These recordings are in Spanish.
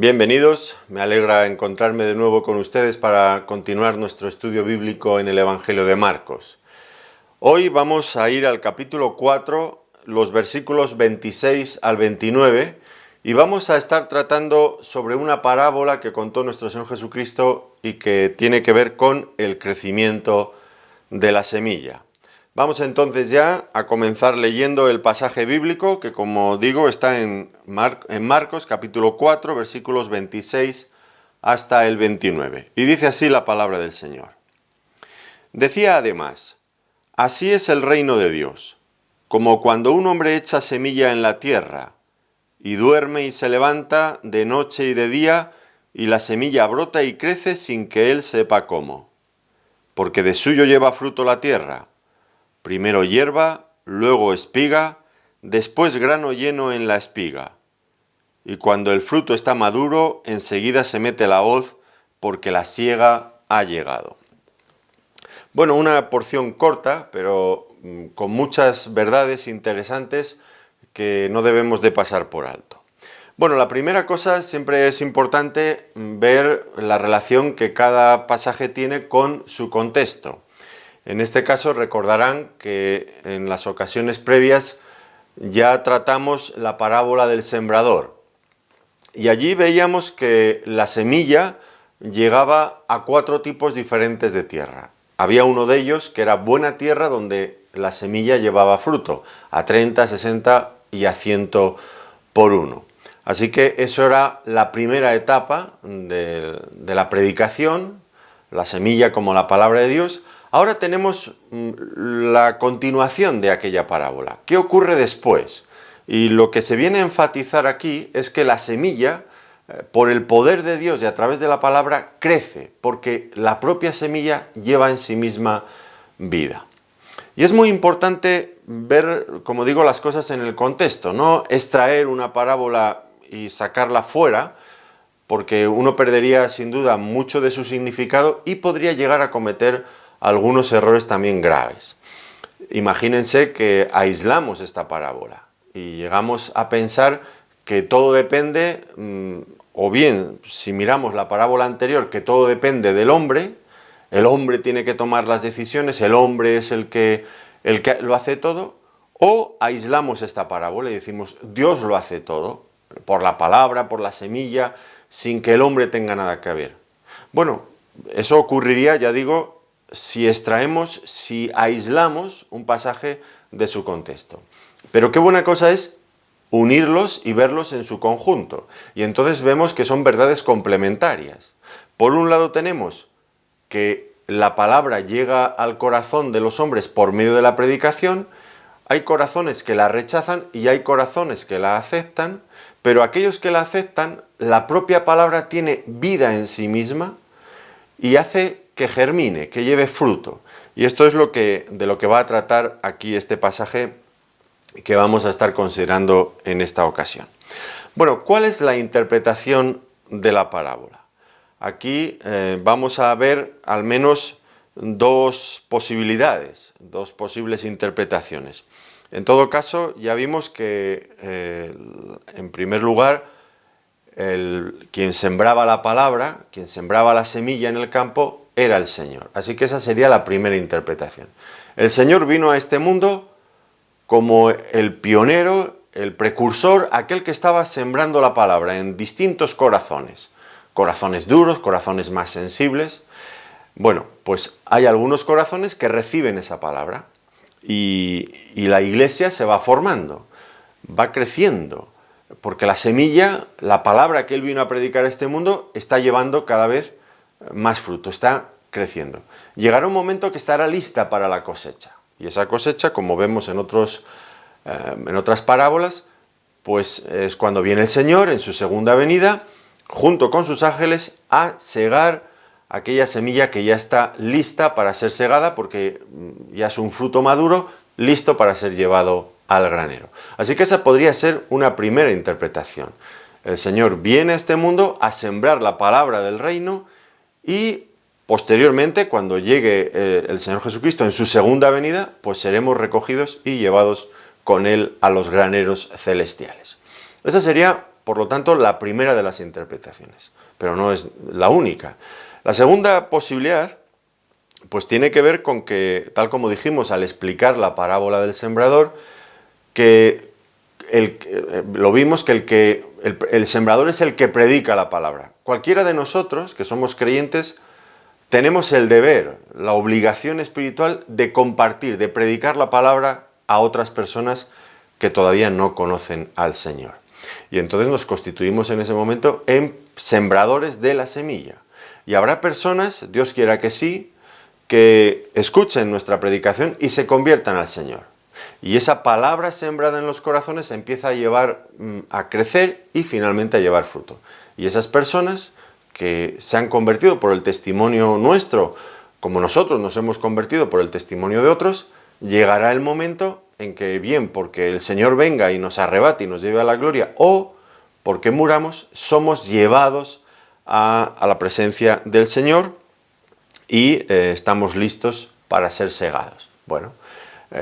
Bienvenidos, me alegra encontrarme de nuevo con ustedes para continuar nuestro estudio bíblico en el Evangelio de Marcos. Hoy vamos a ir al capítulo 4, los versículos 26 al 29, y vamos a estar tratando sobre una parábola que contó nuestro Señor Jesucristo y que tiene que ver con el crecimiento de la semilla. Vamos entonces ya a comenzar leyendo el pasaje bíblico que, como digo, está en Marcos capítulo 4, versículos 26 hasta el 29. Y dice así la palabra del Señor. Decía además: así es el reino de Dios, como cuando un hombre echa semilla en la tierra, y duerme y se levanta de noche y de día, y la semilla brota y crece sin que él sepa cómo. Porque de suyo lleva fruto la tierra. Primero hierba, luego espiga, después grano lleno en la espiga. Y cuando el fruto está maduro, enseguida se mete la hoz, porque la siega ha llegado. Bueno, una porción corta, pero con muchas verdades interesantes que no debemos de pasar por alto. Bueno, la primera cosa, siempre es importante ver la relación que cada pasaje tiene con su contexto. En este caso recordarán que en las ocasiones previas ya tratamos la parábola del sembrador. Y allí veíamos que la semilla llegaba a 4 tipos diferentes de tierra. Había uno de ellos que era buena tierra, donde la semilla llevaba fruto, a 30, 60 y a 100 por uno. Así que eso era la primera etapa de la predicación, la semilla como la palabra de Dios. Ahora tenemos la continuación de aquella parábola. ¿Qué ocurre después? Y lo que se viene a enfatizar aquí es que la semilla, por el poder de Dios y a través de la palabra, crece, porque la propia semilla lleva en sí misma vida. Y es muy importante ver, como digo, las cosas en el contexto, no extraer una parábola y sacarla fuera, porque uno perdería sin duda mucho de su significado y podría llegar a cometer algunos errores también graves. Imagínense que aislamos esta parábola y llegamos a pensar que todo depende, o bien, si miramos la parábola anterior, que todo depende del hombre, el hombre tiene que tomar las decisiones, el hombre es el que lo hace todo, o aislamos esta parábola y decimos, Dios lo hace todo, por la palabra, por la semilla, sin que el hombre tenga nada que ver. Bueno, eso ocurriría, ya digo, si aislamos un pasaje de su contexto. Pero qué buena cosa es unirlos y verlos en su conjunto. Y entonces vemos que son verdades complementarias. Por un lado tenemos que la palabra llega al corazón de los hombres por medio de la predicación. Hay corazones que la rechazan y hay corazones que la aceptan, pero aquellos que la aceptan, la propia palabra tiene vida en sí misma y hace que germine, que lleve fruto. Y esto es de lo que va a tratar aquí este pasaje que vamos a estar considerando en esta ocasión. Bueno, ¿cuál es la interpretación de la parábola? Aquí vamos a ver al menos 2 posibilidades, 2 posibles interpretaciones. En todo caso, ya vimos que, en primer lugar, quien sembraba la palabra, quien sembraba la semilla en el campo, era el Señor. Así que esa sería la primera interpretación. El Señor vino a este mundo como el pionero, el precursor, aquel que estaba sembrando la palabra en distintos corazones. Corazones duros, corazones más sensibles. Bueno, pues hay algunos corazones que reciben esa palabra y la iglesia se va formando, va creciendo, porque la semilla, la palabra que Él vino a predicar a este mundo, está llevando cada vez más fruto, está creciendo. Llegará un momento que estará lista para la cosecha. Y esa cosecha, como vemos en otras parábolas, pues es cuando viene el Señor en su segunda venida, junto con sus ángeles, a segar aquella semilla que ya está lista para ser segada, porque ya es un fruto maduro, listo para ser llevado al granero. Así que esa podría ser una primera interpretación. El Señor viene a este mundo a sembrar la palabra del reino y posteriormente, cuando llegue el Señor Jesucristo en su segunda venida, pues seremos recogidos y llevados con Él a los graneros celestiales. Esa sería por lo tanto, la primera de las interpretaciones, pero no es la única. La segunda posibilidad, pues tiene que ver con que, tal como dijimos al explicar la parábola del sembrador, que lo vimos que el sembrador es el que predica la palabra. Cualquiera de nosotros, que somos creyentes, tenemos el deber, la obligación espiritual de compartir, de predicar la palabra a otras personas que todavía no conocen al Señor. Y entonces nos constituimos en ese momento en sembradores de la semilla. Y habrá personas, Dios quiera que sí, que escuchen nuestra predicación y se conviertan al Señor. Y esa palabra sembrada en los corazones empieza a crecer y finalmente a llevar fruto. Y esas personas que se han convertido por el testimonio nuestro, como nosotros nos hemos convertido por el testimonio de otros, llegará el momento en que, bien porque el Señor venga y nos arrebate y nos lleve a la gloria, o porque muramos, somos llevados a la presencia del Señor y estamos listos para ser segados. Bueno,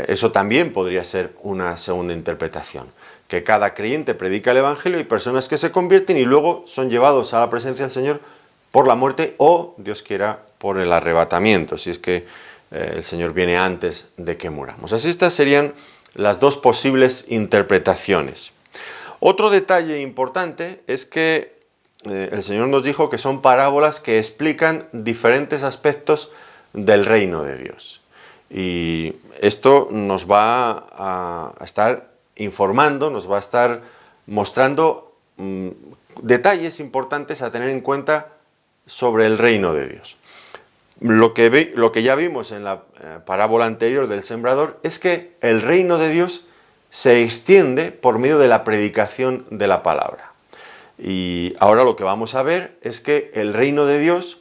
eso también podría ser una segunda interpretación, que cada creyente predica el Evangelio y personas que se convierten y luego son llevados a la presencia del Señor por la muerte o, Dios quiera, por el arrebatamiento, si es que el Señor viene antes de que muramos. Así estas serían las dos posibles interpretaciones. Otro detalle importante es que el Señor nos dijo que son parábolas que explican diferentes aspectos del reino de Dios. Y esto nos va a estar informando, nos va a estar mostrando detalles importantes a tener en cuenta sobre el reino de Dios. Lo que ya vimos en la parábola anterior del sembrador es que el reino de Dios se extiende por medio de la predicación de la palabra. Y ahora lo que vamos a ver es que el reino de Dios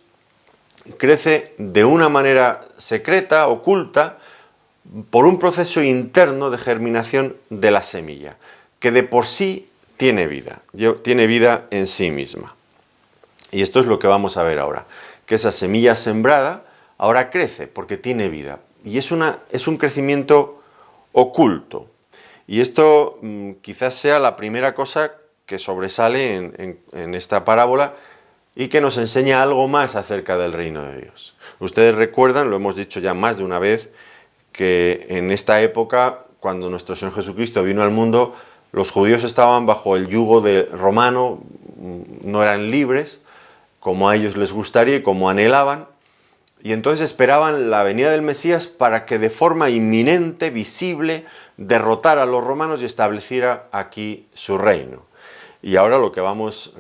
crece de una manera secreta, oculta, por un proceso interno de germinación de la semilla, que de por sí tiene vida en sí misma. Y esto es lo que vamos a ver ahora, que esa semilla sembrada ahora crece porque tiene vida. Y es un crecimiento oculto. Y esto quizás sea la primera cosa que sobresale en esta parábola y que nos enseña algo más acerca del reino de Dios. Ustedes recuerdan, lo hemos dicho ya más de una vez, que en esta época, cuando nuestro Señor Jesucristo vino al mundo, los judíos estaban bajo el yugo romano, no eran libres, como a ellos les gustaría y como anhelaban, y entonces esperaban la venida del Mesías para que de forma inminente, visible, derrotara a los romanos y estableciera aquí su reino. Y ahora lo que vamos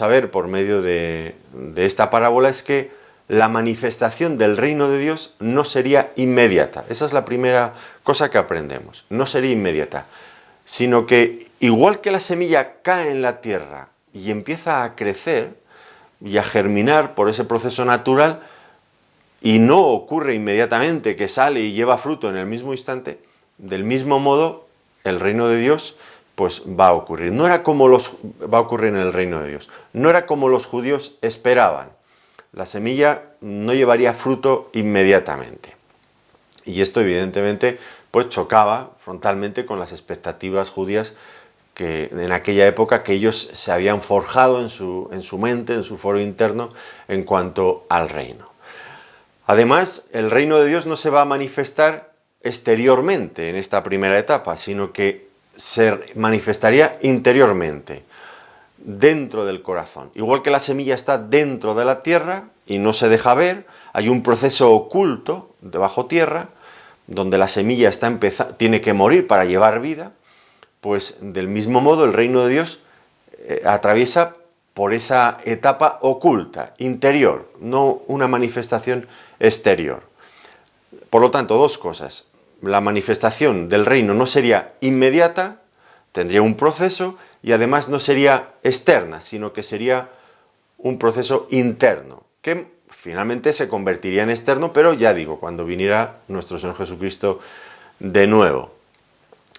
a ver por medio de esta parábola es que la manifestación del reino de Dios no sería inmediata. Esa es la primera cosa que aprendemos. No sería inmediata, sino que igual que la semilla cae en la tierra y empieza a crecer y a germinar por ese proceso natural y no ocurre inmediatamente que sale y lleva fruto en el mismo instante, del mismo modo el reino de Dios pues va a ocurrir. Va a ocurrir en el reino de Dios. No era como los judíos esperaban. La semilla no llevaría fruto inmediatamente. Y esto evidentemente pues chocaba frontalmente con las expectativas judías que en aquella época que ellos se habían forjado en su mente, en su foro interno, en cuanto al reino. Además, el reino de Dios no se va a manifestar exteriormente en esta primera etapa, sino que se manifestaría interiormente, dentro del corazón. Igual que la semilla está dentro de la tierra y no se deja ver, hay un proceso oculto debajo tierra, donde la semilla tiene que morir para llevar vida, pues del mismo modo el reino de Dios atraviesa por esa etapa oculta, interior, no una manifestación exterior. Por lo tanto, dos cosas. La manifestación del reino no sería inmediata, tendría un proceso y además no sería externa, sino que sería un proceso interno, que finalmente se convertiría en externo, pero ya digo, cuando viniera nuestro Señor Jesucristo de nuevo.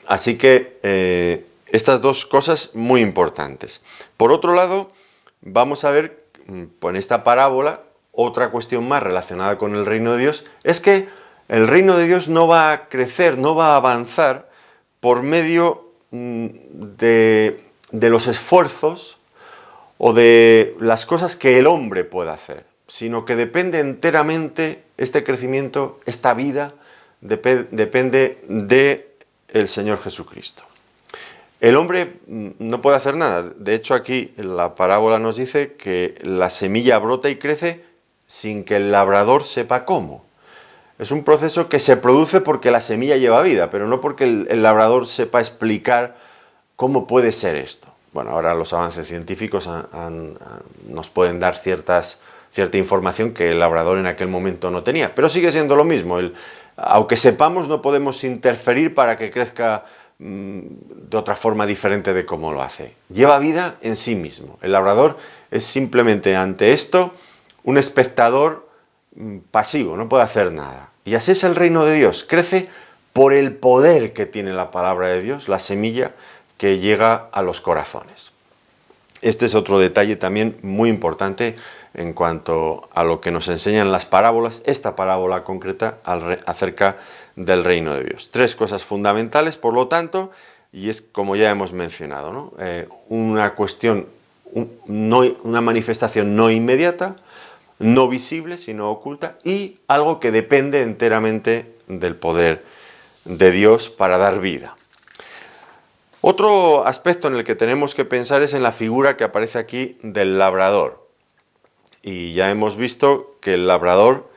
Así que estas dos cosas muy importantes. Por otro lado, vamos a ver en esta parábola otra cuestión más relacionada con el reino de Dios, es que el reino de Dios no va a crecer, no va a avanzar por medio de de los esfuerzos o de las cosas que el hombre pueda hacer, sino que depende enteramente este crecimiento, esta vida, depende del Señor Jesucristo. El hombre no puede hacer nada. De hecho, aquí la parábola nos dice que la semilla brota y crece sin que el labrador sepa cómo. Es un proceso que se produce porque la semilla lleva vida, pero no porque el labrador sepa explicar cómo puede ser esto. Bueno, ahora los avances científicos nos pueden dar cierta información que el labrador en aquel momento no tenía, pero sigue siendo lo mismo. Aunque sepamos, no podemos interferir para que crezca de otra forma diferente de cómo lo hace. Lleva vida en sí mismo. El labrador es simplemente ante esto un espectador pasivo, no puede hacer nada. Y así es el reino de Dios. Crece por el poder que tiene la palabra de Dios, la semilla que llega a los corazones. Este es otro detalle también muy importante en cuanto a lo que nos enseñan las parábolas, esta parábola concreta acerca del reino de Dios. Tres cosas fundamentales, por lo tanto, y es como ya hemos mencionado, ¿no? Una cuestión, una manifestación no inmediata, no visible, sino oculta, y algo que depende enteramente del poder de Dios para dar vida. Otro aspecto en el que tenemos que pensar es en la figura que aparece aquí del labrador. Y ya hemos visto que el labrador,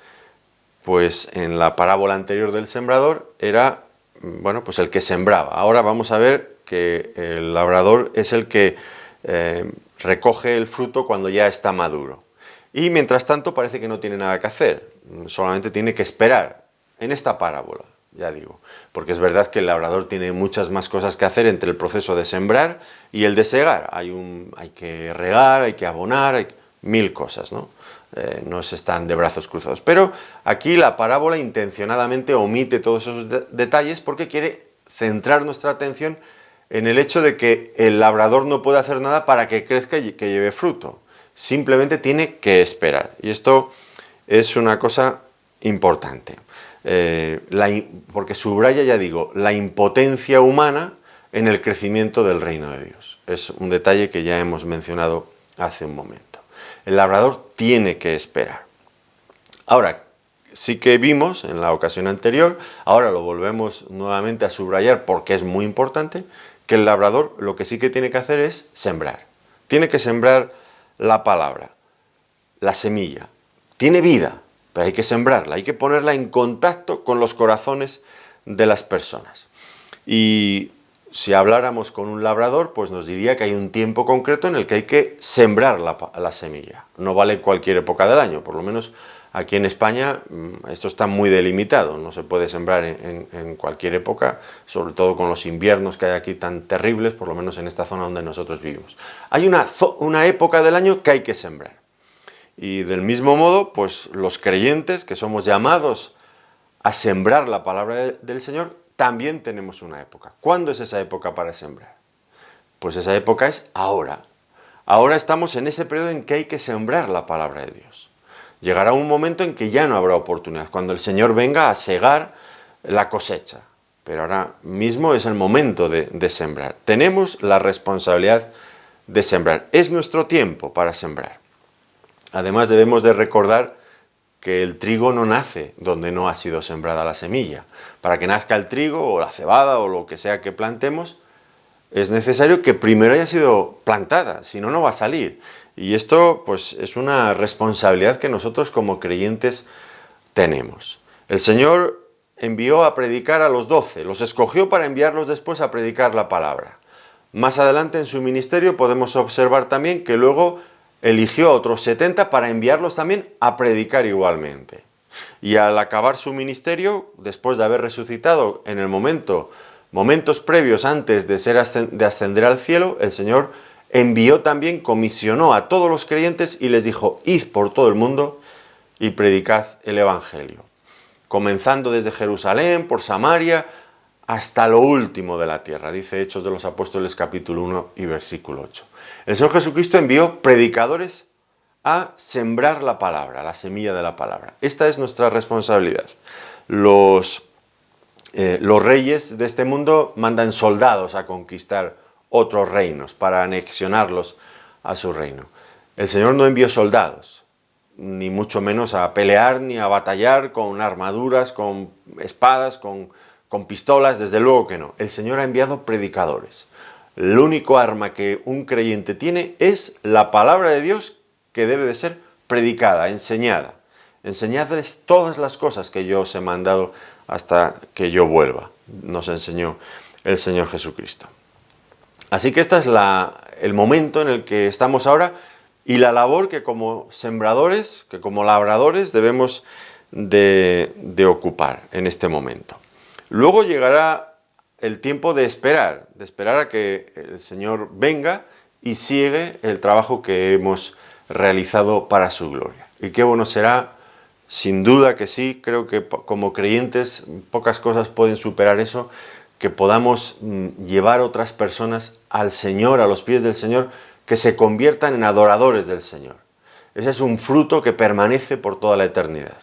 pues en la parábola anterior del sembrador, era, bueno, pues el que sembraba. Ahora vamos a ver que el labrador es el que recoge el fruto cuando ya está maduro. Y mientras tanto parece que no tiene nada que hacer, solamente tiene que esperar en esta parábola, ya digo. Porque es verdad que el labrador tiene muchas más cosas que hacer entre el proceso de sembrar y el de segar. Hay que regar, hay que abonar, hay mil cosas, ¿no? No se están de brazos cruzados. Pero aquí la parábola intencionadamente omite todos esos detalles porque quiere centrar nuestra atención en el hecho de que el labrador no puede hacer nada para que crezca y que lleve fruto. Simplemente tiene que esperar. Y esto es una cosa importante. Porque subraya, ya digo, la impotencia humana en el crecimiento del reino de Dios. Es un detalle que ya hemos mencionado hace un momento. El labrador tiene que esperar. Ahora, sí que vimos en la ocasión anterior, ahora lo volvemos nuevamente a subrayar porque es muy importante, que el labrador lo que sí que tiene que hacer es sembrar. Tiene que sembrar la palabra, la semilla. Tiene vida, pero hay que sembrarla, hay que ponerla en contacto con los corazones de las personas. Y si habláramos con un labrador, pues nos diría que hay un tiempo concreto en el que hay que sembrar la semilla. No vale cualquier época del año, por lo menos aquí en España esto está muy delimitado, no se puede sembrar en cualquier época, sobre todo con los inviernos que hay aquí tan terribles, por lo menos en esta zona donde nosotros vivimos. Hay una época del año que hay que sembrar. Y del mismo modo, pues los creyentes que somos llamados a sembrar la palabra del Señor, también tenemos una época. ¿Cuándo es esa época para sembrar? Pues esa época es ahora. Ahora estamos en ese periodo en que hay que sembrar la palabra de Dios. Llegará un momento en que ya no habrá oportunidad, cuando el Señor venga a segar la cosecha. Pero ahora mismo es el momento de sembrar. Tenemos la responsabilidad de sembrar. Es nuestro tiempo para sembrar. Además debemos de recordar que el trigo no nace donde no ha sido sembrada la semilla. Para que nazca el trigo o la cebada o lo que sea que plantemos, es necesario que primero haya sido plantada, si no, no va a salir. Y esto pues es una responsabilidad que nosotros como creyentes tenemos. El Señor envió a predicar a los 12, los escogió para enviarlos después a predicar la palabra. Más adelante en su ministerio podemos observar también que luego eligió a otros 70 para enviarlos también a predicar igualmente. Y al acabar su ministerio, después de haber resucitado en el momentos previos antes de ascender al cielo, el Señor envió también, comisionó a todos los creyentes y les dijo: id por todo el mundo y predicad el Evangelio. Comenzando desde Jerusalén, por Samaria, hasta lo último de la tierra, dice Hechos de los Apóstoles capítulo 1 y versículo 8. El Señor Jesucristo envió predicadores a sembrar la palabra, la semilla de la palabra. Esta es nuestra responsabilidad. Los reyes de este mundo mandan soldados a conquistar otros reinos, para anexionarlos a su reino. El Señor no envió soldados, ni mucho menos a pelear ni a batallar con armaduras, con espadas, con pistolas, desde luego que no. El Señor ha enviado predicadores. El único arma que un creyente tiene es la palabra de Dios, que debe de ser predicada, enseñada. Enseñadles todas las cosas que yo os he mandado hasta que yo vuelva, nos enseñó el Señor Jesucristo. Así que este es el momento en el que estamos ahora, y la labor que como sembradores, que como labradores debemos de ocupar en este momento. Luego llegará el tiempo de esperar a que el Señor venga y sigue el trabajo que hemos realizado para su gloria. Y qué bueno será, sin duda que sí, creo que como creyentes pocas cosas pueden superar eso, que podamos llevar otras personas al Señor, a los pies del Señor, que se conviertan en adoradores del Señor. Ese es un fruto que permanece por toda la eternidad.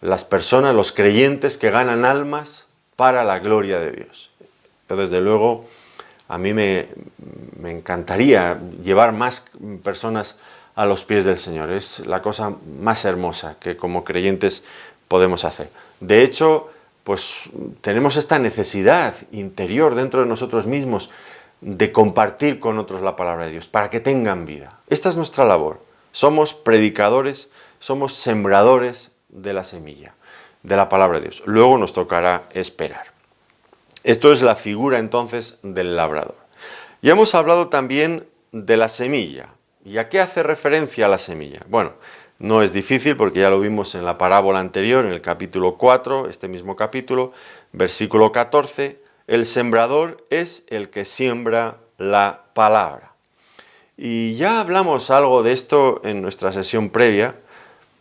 Las personas, los creyentes que ganan almas para la gloria de Dios. Yo, desde luego, a mí me encantaría llevar más personas a los pies del Señor. Es la cosa más hermosa que como creyentes podemos hacer. De hecho, pues tenemos esta necesidad interior dentro de nosotros mismos de compartir con otros la palabra de Dios, para que tengan vida. Esta es nuestra labor. Somos predicadores, somos sembradores de la semilla, de la palabra de Dios. Luego nos tocará esperar. Esto es la figura entonces del labrador. Ya hemos hablado también de la semilla. ¿Y a qué hace referencia la semilla? Bueno, no es difícil porque ya lo vimos en la parábola anterior, en el capítulo 4, este mismo capítulo, versículo 14, el sembrador es el que siembra la palabra. Y ya hablamos algo de esto en nuestra sesión previa,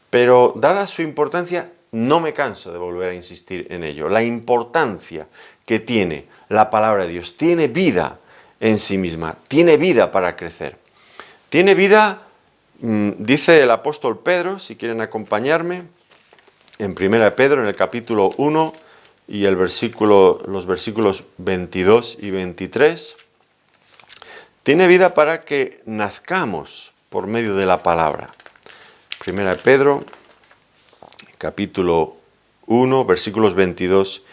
pero dada su importancia, no me canso de volver a insistir en ello. La importancia que tiene la palabra de Dios, tiene vida en sí misma, tiene vida para crecer. Tiene vida, dice el apóstol Pedro, si quieren acompañarme, en 1 Pedro, en el capítulo 1, y los versículos 22 y 23, tiene vida para que nazcamos por medio de la palabra. 1 Pedro, capítulo 1, versículos 22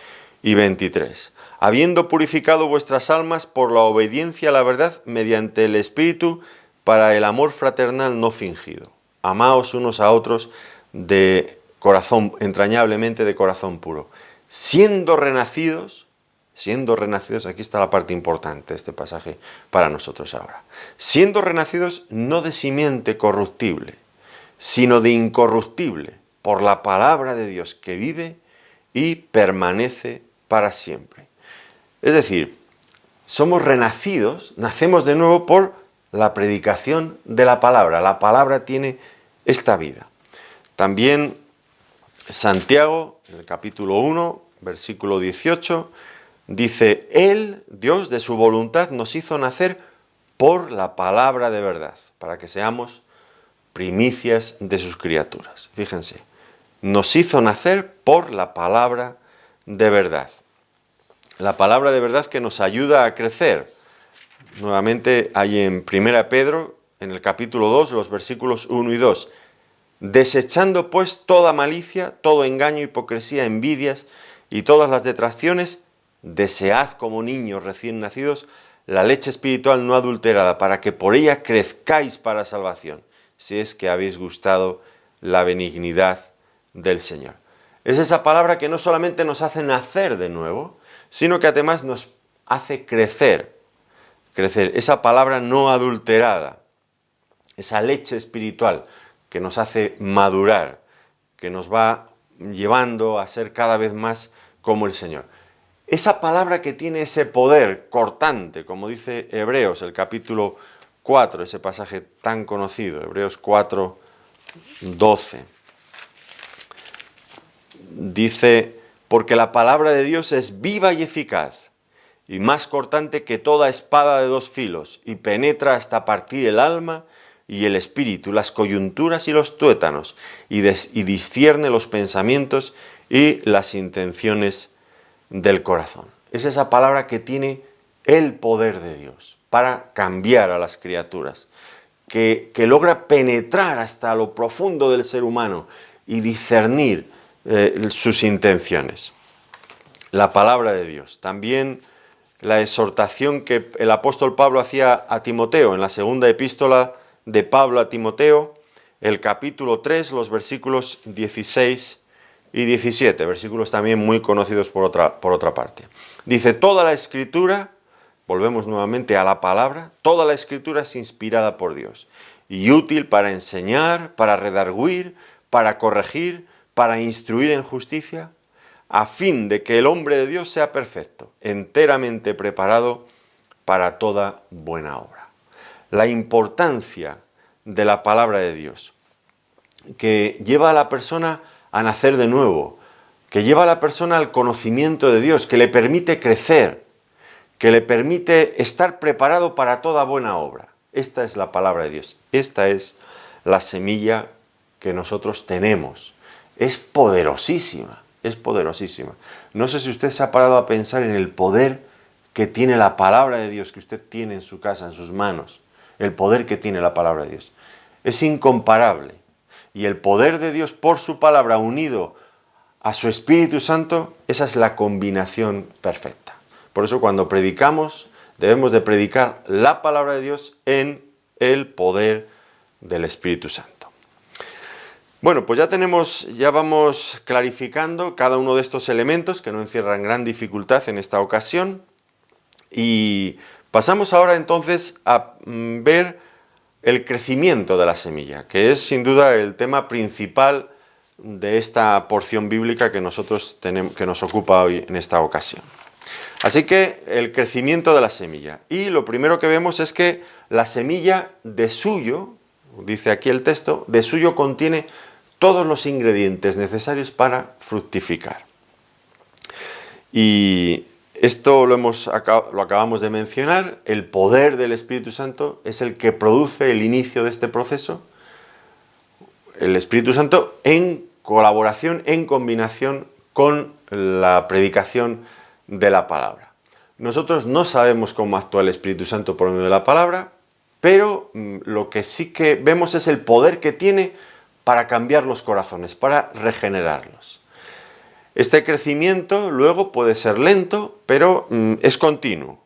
y 23. Habiendo purificado vuestras almas por la obediencia a la verdad mediante el Espíritu, para el amor fraternal no fingido. Amaos unos a otros de corazón, entrañablemente de corazón puro. Siendo renacidos, aquí está la parte importante de este pasaje para nosotros ahora. Siendo renacidos no de simiente corruptible, sino de incorruptible, por la palabra de Dios que vive y permanece para siempre. Es decir, somos renacidos, nacemos de nuevo por la predicación de la palabra. La palabra tiene esta vida. También Santiago, en el capítulo 1, versículo 18, dice: Él, Dios, de su voluntad nos hizo nacer por la palabra de verdad, para que seamos primicias de sus criaturas. Fíjense, nos hizo nacer por la palabra de verdad. La palabra de verdad que nos ayuda a crecer. Nuevamente hay en 1 Pedro, en el capítulo 2, los versículos 1 y 2. Desechando pues toda malicia, todo engaño, hipocresía, envidias y todas las detracciones, desead como niños recién nacidos la leche espiritual no adulterada, para que por ella crezcáis para salvación, si es que habéis gustado la benignidad del Señor. Es esa palabra que no solamente nos hace nacer de nuevo, sino que además nos hace crecer. Esa palabra no adulterada, esa leche espiritual que nos hace madurar, que nos va llevando a ser cada vez más como el Señor. Esa palabra que tiene ese poder cortante, como dice Hebreos, el capítulo 4, ese pasaje tan conocido, Hebreos 4, 12. Dice: porque la palabra de Dios es viva y eficaz, y más cortante que toda espada de dos filos, y penetra hasta partir el alma y el espíritu, las coyunturas y los tuétanos, y discierne los pensamientos y las intenciones del corazón. Es esa palabra que tiene el poder de Dios para cambiar a las criaturas, que logra penetrar hasta lo profundo del ser humano y discernir sus intenciones. La palabra de Dios. También la exhortación que el apóstol Pablo hacía a Timoteo en la segunda epístola de Pablo a Timoteo, el capítulo 3, los versículos 16 y 17, versículos también muy conocidos por otra parte. Dice, toda la escritura, volvemos nuevamente a la palabra, toda la escritura es inspirada por Dios y útil para enseñar, para redarguir, para corregir, para instruir en justicia, a fin de que el hombre de Dios sea perfecto, enteramente preparado para toda buena obra. La importancia de la palabra de Dios, que lleva a la persona a nacer de nuevo, que lleva a la persona al conocimiento de Dios, que le permite crecer, que le permite estar preparado para toda buena obra. Esta es la palabra de Dios, esta es la semilla que nosotros tenemos. Es poderosísima, es poderosísima. No sé si usted se ha parado a pensar en el poder que tiene la palabra de Dios, que usted tiene en su casa, en sus manos, el poder que tiene la palabra de Dios. Es incomparable. Y el poder de Dios por su palabra unido a su Espíritu Santo, esa es la combinación perfecta. Por eso cuando predicamos, debemos de predicar la palabra de Dios en el poder del Espíritu Santo. Bueno, pues ya vamos clarificando cada uno de estos elementos que no encierran gran dificultad en esta ocasión. Y pasamos ahora entonces a ver el crecimiento de la semilla, que es sin duda el tema principal de esta porción bíblica que nos ocupa hoy en esta ocasión. Así que el crecimiento de la semilla. Y lo primero que vemos es que la semilla de suyo, dice aquí el texto, de suyo contiene todos los ingredientes necesarios para fructificar. Y esto lo acabamos de mencionar, el poder del Espíritu Santo es el que produce el inicio de este proceso. El Espíritu Santo en colaboración, en combinación con la predicación de la palabra. Nosotros no sabemos cómo actúa el Espíritu Santo por medio de la palabra, pero lo que sí que vemos es el poder que tiene para cambiar los corazones, para regenerarlos. Este crecimiento luego puede ser lento, pero es continuo.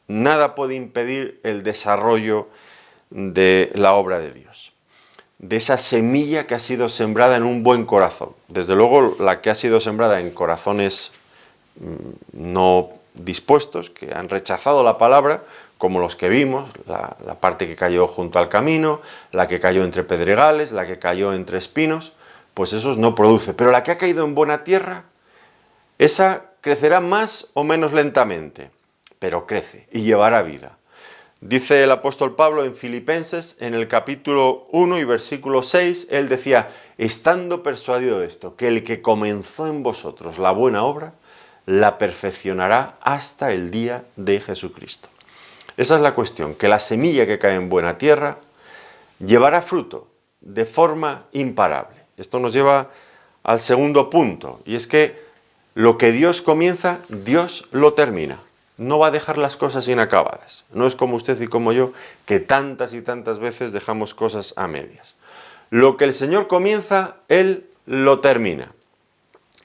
Nada puede impedir el desarrollo de la obra de Dios, de esa semilla que ha sido sembrada en un buen corazón. Desde luego, la que ha sido sembrada en corazones no dispuestos, que han rechazado la palabra, como los que vimos, la parte que cayó junto al camino, la que cayó entre pedregales, la que cayó entre espinos, pues esos no produce. Pero la que ha caído en buena tierra, esa crecerá más o menos lentamente, pero crece y llevará vida. Dice el apóstol Pablo en Filipenses, en el capítulo 1 y versículo 6, él decía, estando persuadido de esto, que el que comenzó en vosotros la buena obra, la perfeccionará hasta el día de Jesucristo. Esa es la cuestión, que la semilla que cae en buena tierra llevará fruto de forma imparable. Esto nos lleva al segundo punto, y es que lo que Dios comienza, Dios lo termina. No va a dejar las cosas inacabadas. No es como usted y como yo, que tantas y tantas veces dejamos cosas a medias. Lo que el Señor comienza, Él lo termina.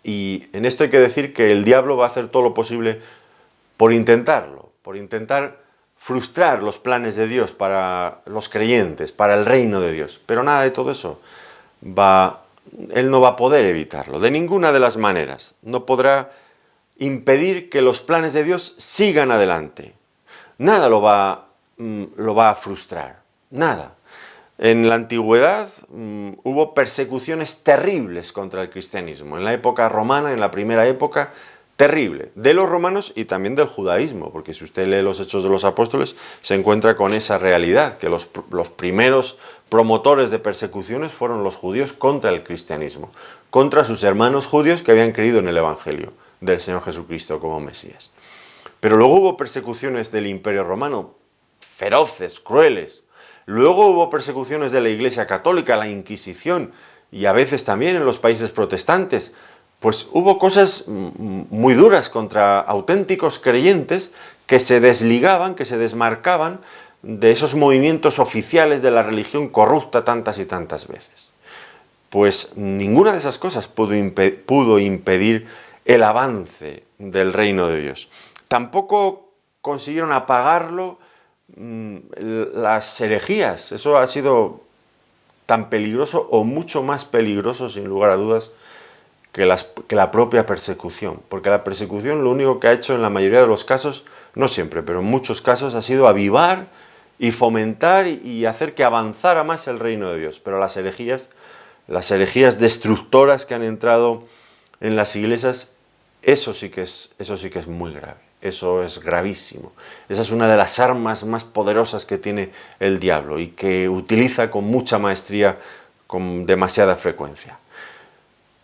Y en esto hay que decir que el diablo va a hacer todo lo posible por intentarlo, por intentar frustrar los planes de Dios para los creyentes, para el reino de Dios. Pero nada de todo eso él no va a poder evitarlo, de ninguna de las maneras. No podrá impedir que los planes de Dios sigan adelante. Nada lo va a frustrar, nada. En la antigüedad hubo persecuciones terribles contra el cristianismo. En la época romana, en la primera época, terrible, de los romanos y también del judaísmo, porque si usted lee los Hechos de los Apóstoles, se encuentra con esa realidad, que los primeros promotores de persecuciones fueron los judíos contra el cristianismo, contra sus hermanos judíos que habían creído en el Evangelio del Señor Jesucristo como Mesías. Pero luego hubo persecuciones del Imperio Romano, feroces, crueles. Luego hubo persecuciones de la Iglesia Católica, la Inquisición, y a veces también en los países protestantes. Pues hubo cosas muy duras contra auténticos creyentes que se desligaban, que se desmarcaban de esos movimientos oficiales de la religión corrupta tantas y tantas veces. Pues ninguna de esas cosas pudo impedir el avance del reino de Dios. Tampoco consiguieron apagarlo las herejías. Eso ha sido tan peligroso o mucho más peligroso, sin lugar a dudas, que la propia persecución. Porque la persecución lo único que ha hecho en la mayoría de los casos, no siempre, pero en muchos casos, ha sido avivar y fomentar y hacer que avanzara más el reino de Dios. Pero las herejías destructoras que han entrado en las iglesias, eso sí que es muy grave. Eso es gravísimo. Esa es una de las armas más poderosas que tiene el diablo y que utiliza con mucha maestría, con demasiada frecuencia.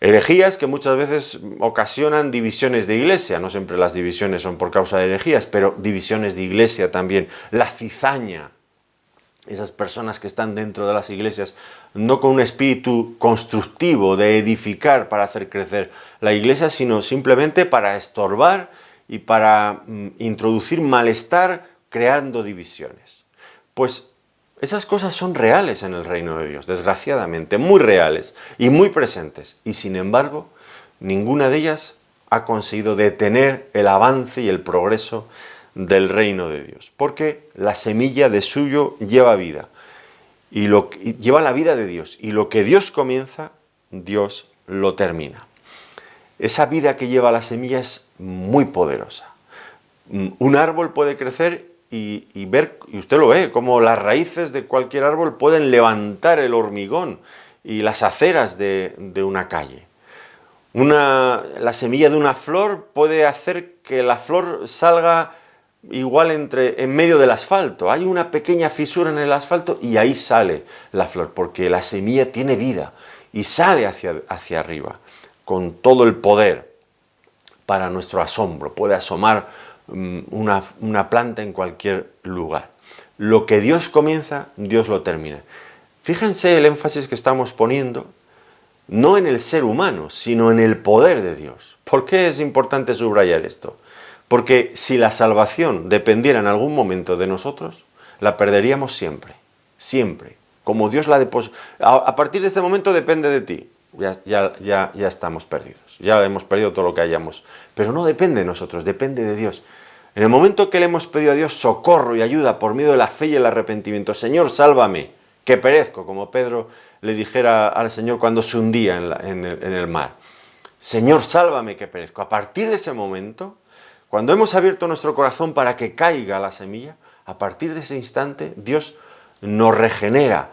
Herejías que muchas veces ocasionan divisiones de iglesia. No siempre las divisiones son por causa de herejías, pero divisiones de iglesia también. La cizaña. Esas personas que están dentro de las iglesias, no con un espíritu constructivo de edificar para hacer crecer la iglesia, sino simplemente para estorbar y para introducir malestar creando divisiones. Pues esas cosas son reales en el reino de Dios, desgraciadamente, muy reales y muy presentes. Y sin embargo, ninguna de ellas ha conseguido detener el avance y el progreso del reino de Dios. Porque la semilla de suyo lleva vida. Y lleva la vida de Dios. Y lo que Dios comienza, Dios lo termina. Esa vida que lleva la semilla es muy poderosa. Un árbol puede crecer y usted lo ve, como las raíces de cualquier árbol pueden levantar el hormigón y las aceras de una calle. La semilla de una flor puede hacer que la flor salga igual en medio del asfalto. Hay una pequeña fisura en el asfalto y ahí sale la flor, porque la semilla tiene vida y sale hacia arriba con todo el poder. Para nuestro asombro, puede asomar una planta en cualquier lugar. Lo que Dios comienza, Dios lo termina. Fíjense el énfasis que estamos poniendo, no en el ser humano, sino en el poder de Dios. ¿Por qué es importante subrayar esto? Porque si la salvación dependiera en algún momento de nosotros, la perderíamos siempre, siempre. Como Dios la deposita. A partir de este momento depende de ti. Ya estamos perdidos. Ya hemos perdido todo lo que hayamos. Pero no depende de nosotros, depende de Dios. En el momento que le hemos pedido a Dios socorro y ayuda por medio de la fe y el arrepentimiento, Señor, sálvame, que perezco, como Pedro le dijera al Señor cuando se hundía en el mar. Señor, sálvame, que perezco. A partir de ese momento, cuando hemos abierto nuestro corazón para que caiga la semilla, a partir de ese instante Dios nos regenera.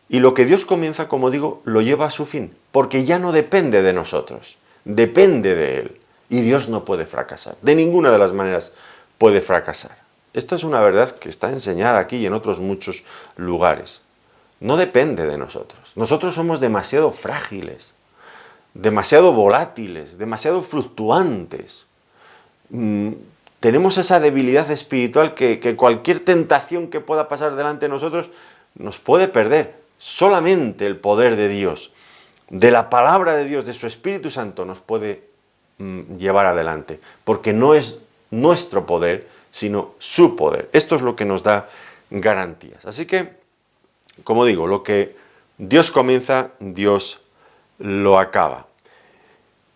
Y lo que Dios comienza, como digo, lo lleva a su fin, porque ya no depende de nosotros, depende de Él. Y Dios no puede fracasar, de ninguna de las maneras puede fracasar. Esto es una verdad que está enseñada aquí y en otros muchos lugares. No depende de nosotros. Nosotros somos demasiado frágiles, demasiado volátiles, demasiado fluctuantes. Tenemos esa debilidad espiritual que cualquier tentación que pueda pasar delante de nosotros nos puede perder. Solamente el poder de Dios, de la palabra de Dios, de su Espíritu Santo nos puede llevar adelante, porque no es nuestro poder, sino su poder. Esto es lo que nos da garantías. Así que, como digo, lo que Dios comienza, Dios lo acaba.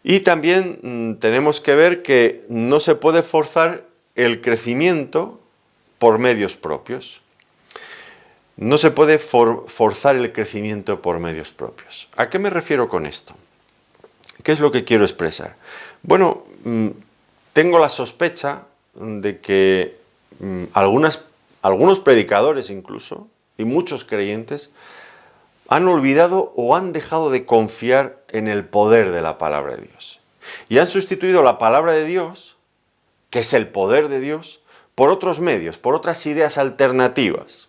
Y también tenemos que ver que no se puede forzar el crecimiento por medios propios. No se puede forzar el crecimiento por medios propios. ¿A qué me refiero con esto? ¿Qué es lo que quiero expresar? Bueno, tengo la sospecha de que algunos predicadores incluso, y muchos creyentes, han olvidado o han dejado de confiar en el poder de la palabra de Dios. Y han sustituido la palabra de Dios, que es el poder de Dios, por otros medios, por otras ideas alternativas,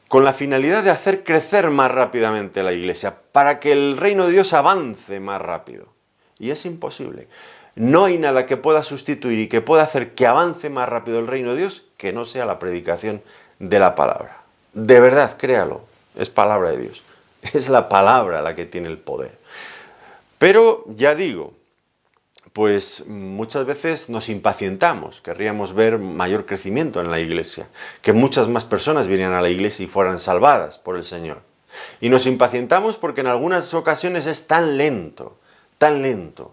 con la finalidad de hacer crecer más rápidamente la iglesia, para que el reino de Dios avance más rápido. Y es imposible. No hay nada que pueda sustituir y que pueda hacer que avance más rápido el reino de Dios que no sea la predicación de la palabra. De verdad, créalo, es palabra de Dios. Es la palabra la que tiene el poder. Pero, ya digo, pues muchas veces nos impacientamos, querríamos ver mayor crecimiento en la iglesia, que muchas más personas vinieran a la iglesia y fueran salvadas por el Señor. Y nos impacientamos porque en algunas ocasiones es tan lento,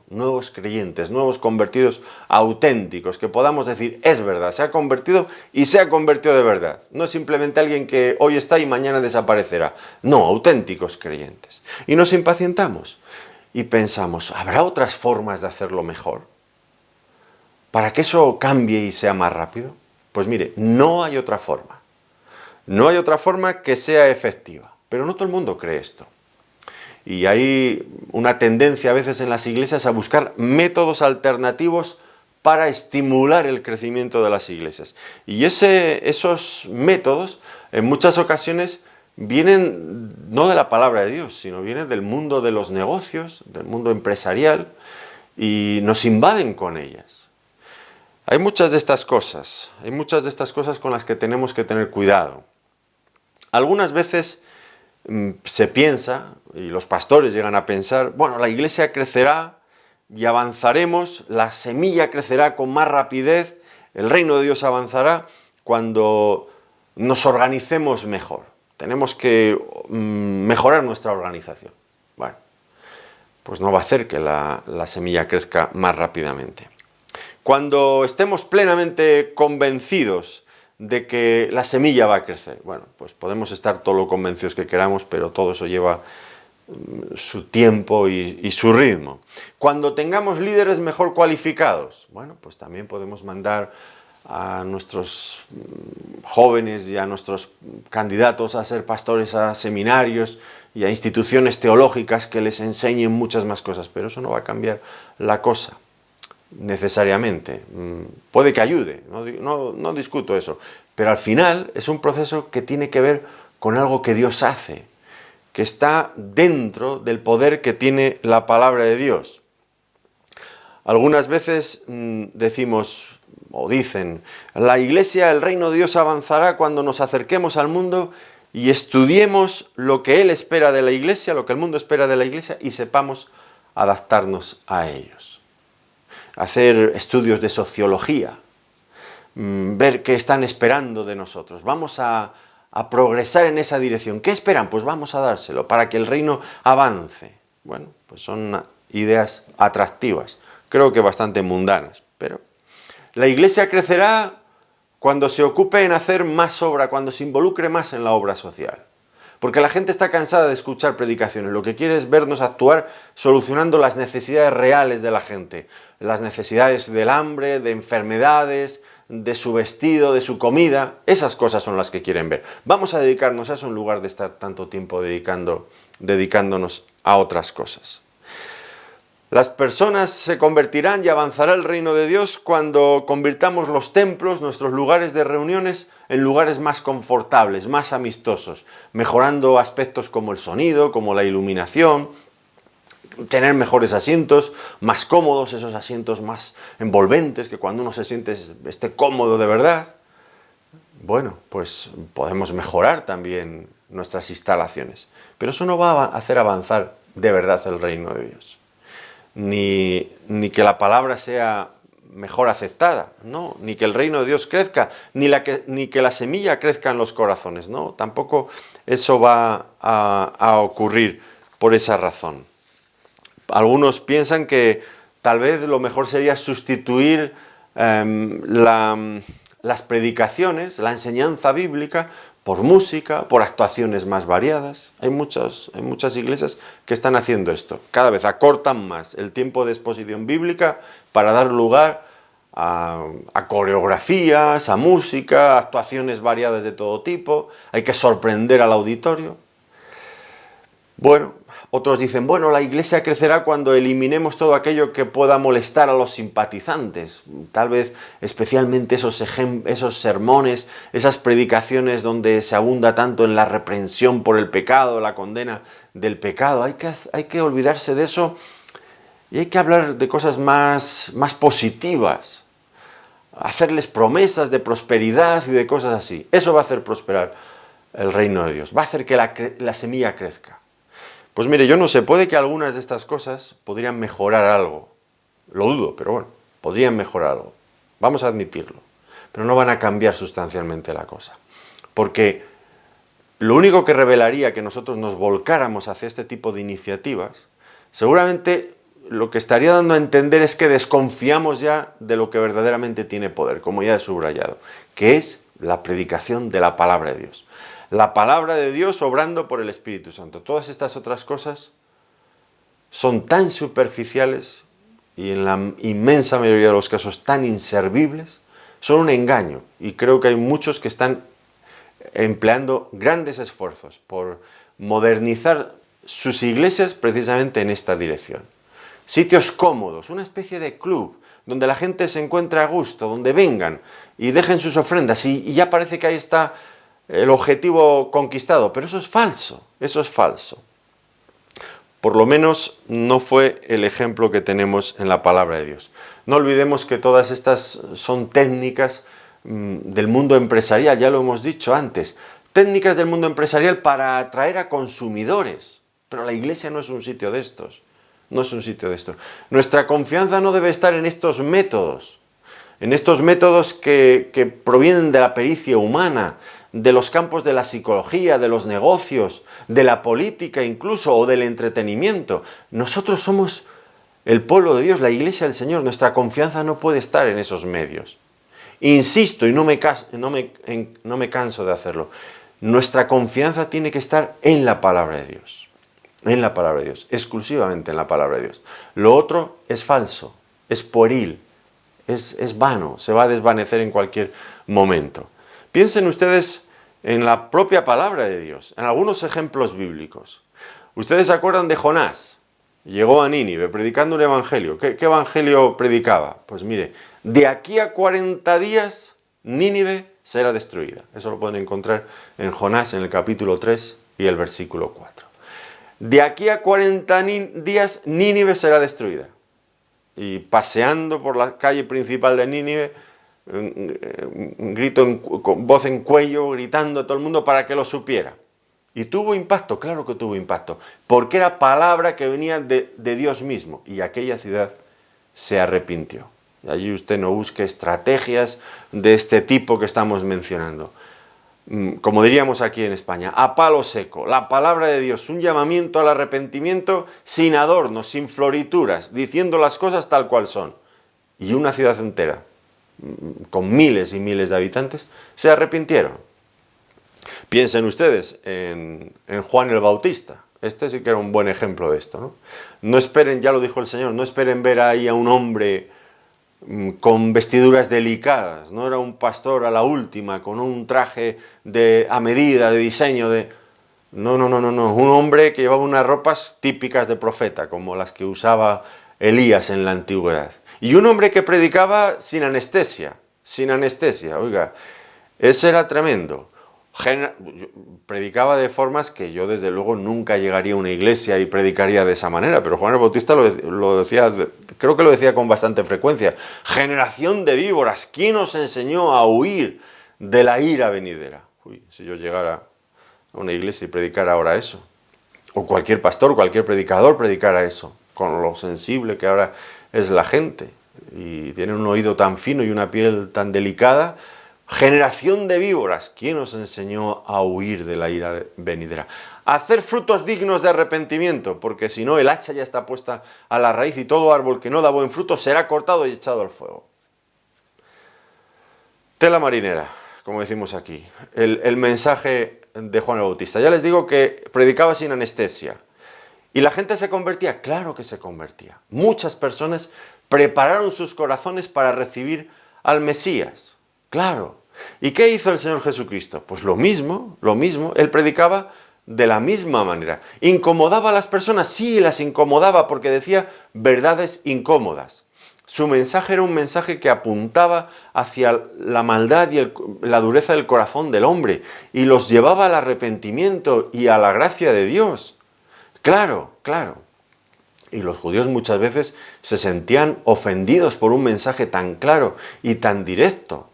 nuevos creyentes, nuevos convertidos auténticos, que podamos decir, es verdad, se ha convertido y se ha convertido de verdad. No es simplemente alguien que hoy está y mañana desaparecerá. No, auténticos creyentes. Y nos impacientamos y pensamos, ¿habrá otras formas de hacerlo mejor? ¿Para que eso cambie y sea más rápido? Pues mire, no hay otra forma. No hay otra forma que sea efectiva. Pero no todo el mundo cree esto. Y hay una tendencia a veces en las iglesias a buscar métodos alternativos para estimular el crecimiento de las iglesias. Y esos métodos en muchas ocasiones vienen no de la palabra de Dios, sino vienen del mundo de los negocios, del mundo empresarial, y nos invaden con ellas. Hay muchas de estas cosas con las que tenemos que tener cuidado. Algunas veces se piensa, y los pastores llegan a pensar, bueno, la iglesia crecerá y avanzaremos, la semilla crecerá con más rapidez, el reino de Dios avanzará cuando nos organicemos mejor. Tenemos que mejorar nuestra organización. Bueno, pues no va a hacer que la semilla crezca más rápidamente. Cuando estemos plenamente convencidos de que la semilla va a crecer. Bueno, pues podemos estar todo lo convencidos que queramos, pero todo eso lleva su tiempo y su ritmo. Cuando tengamos líderes mejor cualificados, bueno, pues también podemos mandar a nuestros jóvenes y a nuestros candidatos a ser pastores a seminarios y a instituciones teológicas que les enseñen muchas más cosas, pero eso no va a cambiar la cosa necesariamente. Puede que ayude, no discuto eso, pero al final es un proceso que tiene que ver con algo que Dios hace, que está dentro del poder que tiene la palabra de Dios. Algunas veces decimos o dicen, la iglesia, el reino de Dios avanzará cuando nos acerquemos al mundo y estudiemos lo que Él espera de la iglesia, lo que el mundo espera de la iglesia y sepamos adaptarnos a ellos. Hacer estudios de sociología, ver qué están esperando de nosotros. Vamos a progresar en esa dirección. ¿Qué esperan? Pues vamos a dárselo para que el reino avance. Bueno, pues son ideas atractivas, creo que bastante mundanas, pero la iglesia crecerá cuando se ocupe en hacer más obra, cuando se involucre más en la obra social. Porque la gente está cansada de escuchar predicaciones, lo que quiere es vernos actuar solucionando las necesidades reales de la gente, las necesidades del hambre, de enfermedades, de su vestido, de su comida, esas cosas son las que quieren ver. Vamos a dedicarnos a eso en lugar de estar tanto tiempo dedicándonos a otras cosas. Las personas se convertirán y avanzará el reino de Dios cuando convirtamos los templos, nuestros lugares de reuniones, en lugares más confortables, más amistosos, mejorando aspectos como el sonido, como la iluminación, tener mejores asientos, más cómodos, esos asientos más envolventes, que cuando uno se siente esté cómodo de verdad. Bueno, pues podemos mejorar también nuestras instalaciones, pero eso no va a hacer avanzar de verdad el reino de Dios. Ni que la palabra sea mejor aceptada, no, ni que el reino de Dios crezca, ni que la semilla crezca en los corazones, no, tampoco eso va a ocurrir por esa razón. Algunos piensan que tal vez lo mejor sería sustituir las predicaciones, la enseñanza bíblica, por música, por actuaciones más variadas. Hay muchas iglesias que están haciendo esto. Cada vez acortan más el tiempo de exposición bíblica para dar lugar a coreografías, a música, a actuaciones variadas de todo tipo. Hay que sorprender al auditorio. Bueno, otros dicen, bueno, la iglesia crecerá cuando eliminemos todo aquello que pueda molestar a los simpatizantes. Tal vez especialmente esos sermones, esas predicaciones donde se abunda tanto en la reprensión por el pecado, la condena del pecado. Hay que olvidarse de eso y hay que hablar de cosas más positivas. Hacerles promesas de prosperidad y de cosas así. Eso va a hacer prosperar el reino de Dios. Va a hacer que la semilla crezca. Pues mire, yo no sé, puede que algunas de estas cosas podrían mejorar algo, Lo dudo, pero bueno, podrían mejorar algo. Vamos a admitirlo. Pero no van a cambiar sustancialmente la cosa. Porque lo único que revelaría que nosotros nos volcáramos hacia este tipo de iniciativas, seguramente lo que estaría dando a entender es que desconfiamos ya de lo que verdaderamente tiene poder, como ya he subrayado, que es la predicación de la palabra de Dios. La palabra de Dios obrando por el Espíritu Santo. Todas estas otras cosas son tan superficiales y en la inmensa mayoría de los casos tan inservibles, son un engaño. Y creo que hay muchos que están empleando grandes esfuerzos por modernizar sus iglesias precisamente en esta dirección. Sitios cómodos, una especie de club, donde la gente se encuentre a gusto, donde vengan y dejen sus ofrendas y ya parece que ahí está el objetivo conquistado, pero eso es falso, eso es falso. Por lo menos no fue el ejemplo que tenemos en la palabra de Dios. No olvidemos que todas estas son técnicas del mundo empresarial, ya lo hemos dicho antes, técnicas del mundo empresarial para atraer a consumidores, pero la iglesia no es un sitio de estos. No es un sitio de estos. Nuestra confianza no debe estar en estos métodos que provienen de la pericia humana, de los campos de la psicología, de los negocios, de la política incluso, o del entretenimiento. Nosotros somos el pueblo de Dios, la iglesia del Señor. Nuestra confianza no puede estar en esos medios. Insisto, y no me canso de hacerlo, nuestra confianza tiene que estar en la palabra de Dios. En la palabra de Dios, exclusivamente en la palabra de Dios. Lo otro es falso, es pueril, es vano, se va a desvanecer en cualquier momento. Piensen ustedes en la propia palabra de Dios, en algunos ejemplos bíblicos. ¿Ustedes se acuerdan de Jonás? Llegó a Nínive predicando un evangelio. ¿Qué evangelio predicaba? Pues mire, de aquí a 40 días Nínive será destruida. Eso lo pueden encontrar en Jonás en el capítulo 3 y el versículo 4. De aquí a 40 días Nínive será destruida. Y paseando por la calle principal de Nínive, un grito con voz en cuello, gritando a todo el mundo para que lo supiera. Y tuvo impacto, claro que tuvo impacto, porque era palabra que venía de Dios mismo. Y aquella ciudad se arrepintió. Y allí usted no busque estrategias de este tipo que estamos mencionando. Como diríamos aquí en España, a palo seco, la palabra de Dios, un llamamiento al arrepentimiento sin adornos, sin florituras, diciendo las cosas tal cual son. Y una ciudad entera, con miles y miles de habitantes, se arrepintieron. Piensen ustedes en Juan el Bautista. Este sí que era un buen ejemplo de esto, ¿no? No esperen, ya lo dijo el Señor, no esperen ver ahí a un hombre con vestiduras delicadas, no era un pastor a la última, con un traje a medida, de diseño, No, un hombre que llevaba unas ropas típicas de profeta, como las que usaba Elías en la antigüedad. Y un hombre que predicaba sin anestesia, oiga, ese era tremendo. Predicaba de formas que yo desde luego nunca llegaría a una iglesia y predicaría de esa manera, pero Juan el Bautista lo decía, creo que lo decía con bastante frecuencia. Generación de víboras, ¿quién os enseñó a huir de la ira venidera? Uy, si yo llegara a una iglesia y predicara ahora eso, o cualquier pastor, cualquier predicador predicara eso, con lo sensible que ahora es la gente, y tiene un oído tan fino y una piel tan delicada. Generación de víboras, ¿quién os enseñó a huir de la ira venidera? A hacer frutos dignos de arrepentimiento, porque si no el hacha ya está puesta a la raíz y todo árbol que no da buen fruto será cortado y echado al fuego. Tela marinera, como decimos aquí, el mensaje de Juan el Bautista. Ya les digo que predicaba sin anestesia. ¿Y la gente se convertía? Claro que se convertía. Muchas personas prepararon sus corazones para recibir al Mesías. Claro. ¿Y qué hizo el Señor Jesucristo? Pues lo mismo, Él predicaba de la misma manera. ¿Incomodaba a las personas? Sí, las incomodaba porque decía verdades incómodas. Su mensaje era un mensaje que apuntaba hacia la maldad y la dureza del corazón del hombre y los llevaba al arrepentimiento y a la gracia de Dios. Claro. Y los judíos muchas veces se sentían ofendidos por un mensaje tan claro y tan directo.